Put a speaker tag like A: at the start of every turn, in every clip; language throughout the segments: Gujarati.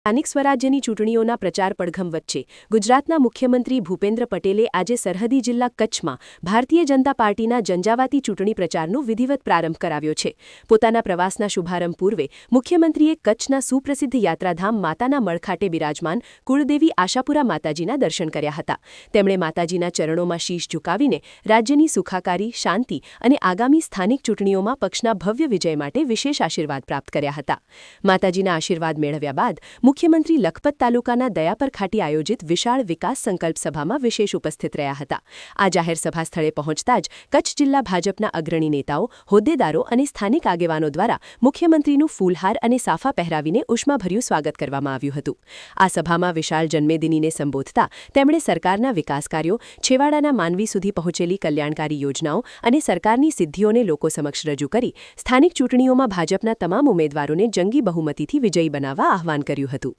A: સ્થાનિક સ્વરાજ્યની ચૂંટણીઓના પ્રચાર પડઘમ વચ્ચે ગુજરાતના મુખ્યમંત્રી ભૂપેન્દ્ર પટેલે આજે સરહદી જિલ્લા કચ્છમાં ભારતીય જનતા પાર્ટીના ઝંઝાવાતી ચૂંટણી પ્રચારનો વિધિવત પ્રારંભ કરાવ્યો છે. પોતાના પ્રવાસના શુભારંભ પૂર્વે મુખ્યમંત્રીએ કચ્છના સુપ્રસિદ્ધ યાત્રાધામ માતાના મળ ખાતે બિરાજમાન કુળદેવી આશાપુરા માતાજીના દર્શન કર્યા હતા. તેમણે માતાજીના ચરણોમાં શીશ ઝુકાવીને રાજ્યની સુખાકારી, શાંતિ અને આગામી સ્થાનિક ચૂંટણીઓમાં પક્ષના ભવ્ય વિજય માટે વિશેષ આશીર્વાદ પ્રાપ્ત કર્યા હતા. માતાજીના આશીર્વાદ મેળવ્યા બાદ મુખ્યમંત્રી લખપત તાલુકાના દયાપર ખાતે આયોજિત વિશાળ વિકાસ સંકલ્પ સભામાં વિશેષ ઉપસ્થિત રહ્યા હતા. આ જાહેર સભા સ્થળે પહોંચતા જ કચ્છ જિલ્લા ભાજપના અગ્રણી નેતાઓ, હોદ્દેદારો અને સ્થાનિક આગેવાનો દ્વારા મુખ્યમંત્રીનું ફૂલહાર અને સાફા પહેરાવીને ઉષ્માભર્યું સ્વાગત કરવામાં આવ્યું હતું. આ સભામાં વિશાળ જન્મેદિનીને સંબોધતા તેમણે સરકારના વિકાસ કાર્યો, છેવાડાના માનવી સુધી પહોંચેલી કલ્યાણકારી યોજનાઓ અને સરકારની સિદ્ધિઓને લોકો સમક્ષ રજૂ કરી સ્થાનિક ચૂંટણીઓમાં ભાજપના તમામ ઉમેદવારોને જંગી બહુમતીથી વિજયી બનાવવા આહવાન કર્યું હતું.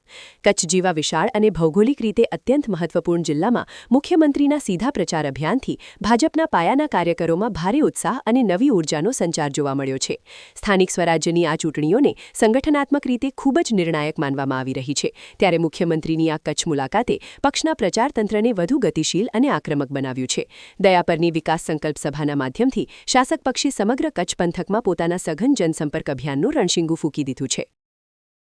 A: કચ્છ જેવા વિશાળ અને ભૌગોલિક રીતે અત્યંત મહત્વપૂર્ણ જિલ્લામાં મુખ્યમંત્રીના સીધા પ્રચાર અભિયાનથી ભાજપના પાયાના કાર્યકરોમાં ભારે ઉત્સાહ અને નવી ઊર્જાનો સંચાર જોવા મળ્યો છે. સ્થાનિક સ્વરાજ્યની આ ચૂંટણીઓને સંગઠનાત્મક રીતે ખૂબ જ નિર્ણાયક માનવામાં આવી રહી છે. ત્યારે મુખ્યમંત્રીની આ કચ્છ મુલાકાતે પક્ષના પ્રચાર તંત્રને વધુ ગતિશીલ અને આક્રમક બનાવ્યું છે. દયાપરની વિકાસ સંકલ્પ સભાના માધ્યમથી શાસક પક્ષે સમગ્ર કચ્છ પંથકમાં પોતાના સઘન જનસંપર્ક અભિયાનનું રણશીંગું ફૂંકી દીધું છે.